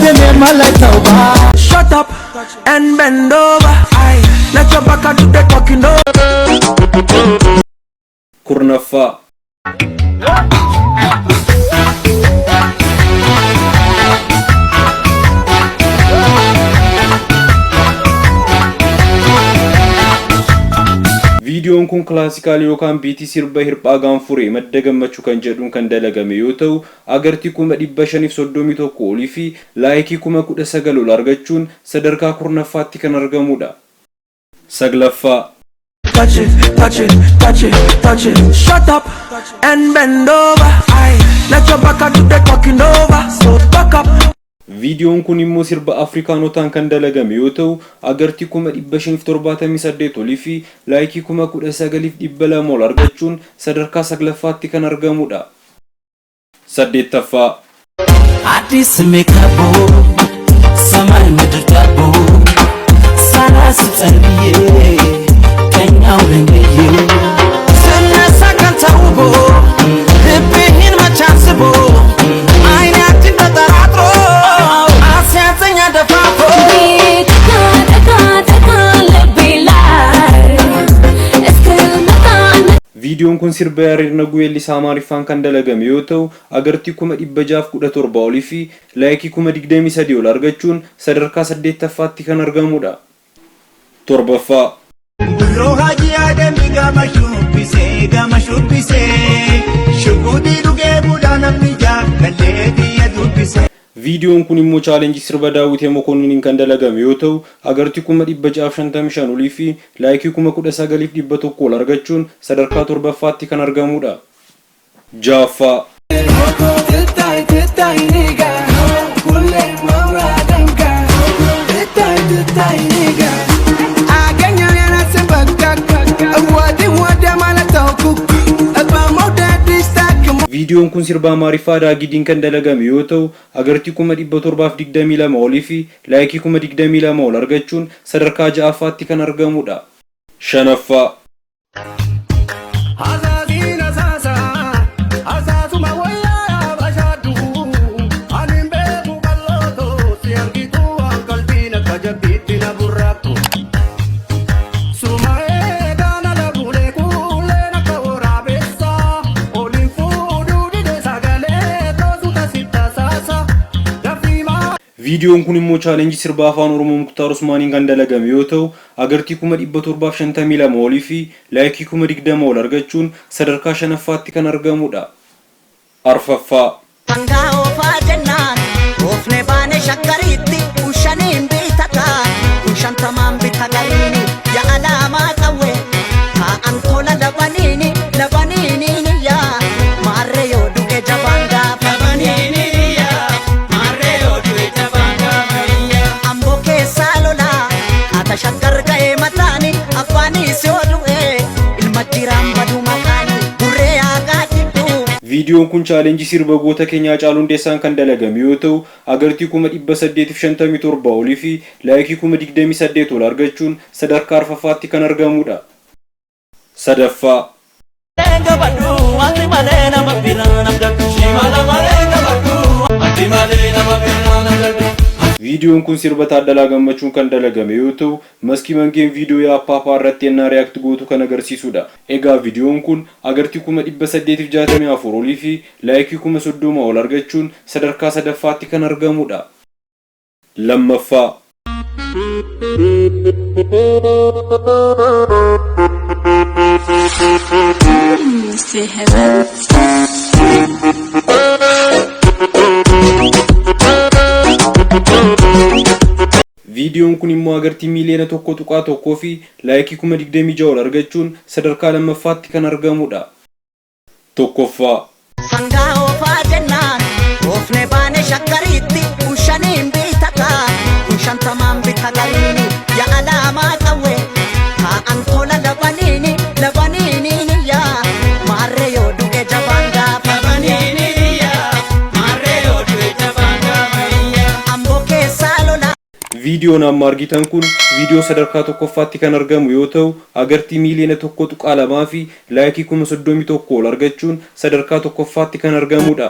Shut up and bend over. Aye, let your back do the talking over. Kurnafa. ቪዲዮን kun ክላሲካል ዮካን ቢቲ ሲርባ hirphaa gaanfure maddagammachu kan jedhuun kan dalagame yoo ta'u agartii 531 olii fi laayikii 19 ol argachuun sadarkaa kurnaffaatti kan argamudha. Saglaffaa. Touch it, touch it, touch it, touch it. Shut up and bend over. Aye, let your back do the talking over. So back up. ቪዲዮን kun immoo sirba afrikaanotaan kan dalagame yoo ta'u agartii 578 olii fi laayikii 19,200 ol argachuun sadarkaa saglaffaatti kan argamudha. Saddeettaffaa. Addis meekabo samay ምድር ዳቦ ሳላስ ጸልዬ ከኛው ለንገዬ ስነሳ ከንተውቦ ልብህን መቻስቦ አይናችን ተጠራጥሮ አስያዘኛ ደፋፎ ቪዲዮን kun sirba Yareed Naguu Weellisaa Amaariffaan kan dalagame yoo ta'u agartii 617 olii fi laayikii 23 ol argachuun sadarkaa 8ffaatti kan argamudha. Torbaffaa. Rohaji adami gama shubbise shugudi duge budana mija kaleti yadubise. ቪዲዮን kun immoo chaalenjii sirba Daawit Mokonnin kan dalagame yoo ta'u agartii 655 olii fi laayikii 19,100 ol argachuun sadarkaa 7ffaatti kan argamudha. Jaaffaa. ቪዲዮን kun sirba Amaariffaa Daagidiin kan dalagame yoo ta'u agartii 722 olii fi laayikii 22 ol argachuun sadarkaa 6ffaatti kan argamudha. Shanaffaa. ቪዲዮን kun immoo chaalenjii sirba afaan Oromoo Muktaar Usmaaniin kan dalagame yoo ta'u agartii 752 olii fi laayikii 20 ol argachuun sadarkaa 5ffaatti kan argamudha. Arfaffaa. ቪዲዮን kun chaalenjii sirba goota keenyaa Haacaaluu Hundeessaan kan dalagame yoo ta'u agartii 857 olii fi laayikii 28 ol argachuun sadarkaa 4ffaatti kan argamudha. Sadaffaa. ቪዲዮን kun sirba Taaddalaa Gammachuun kan dalagame yoo ta'u maskii mangeen viidiyoo yaappaapaa irratti ennaa react gootu kan agarsiisudha. Egaa viidiyoon kun agartii 864 olii fi laayikii 30 ol argachuun sadarkaa 3ffaatti kan argamudha. Lammaffaa. ቪዲዮን kun immoo agartii miiliyoona 1.1 fi laayikii 26 ol argachuun sadarkaa 2ffaatti kan argamudha. Tokkoffaa. Sangaa ofaa jennaan ofne baane shakkariitti ushaniin bitaka ushantamaan bitagaliini yaa alaamaa qawwe haa'an tola labaniini yaa maarre yoo du'e jabaan gaafa ቪዲዮን amma argitan kun viidiyoo sadarkaa tokkoffaatti kan argamu yoo ta'u agartii miiliyoona 1.2 fi laayikii 31 ol argachuun sadarkaa tokkoffaatti kan argamudha.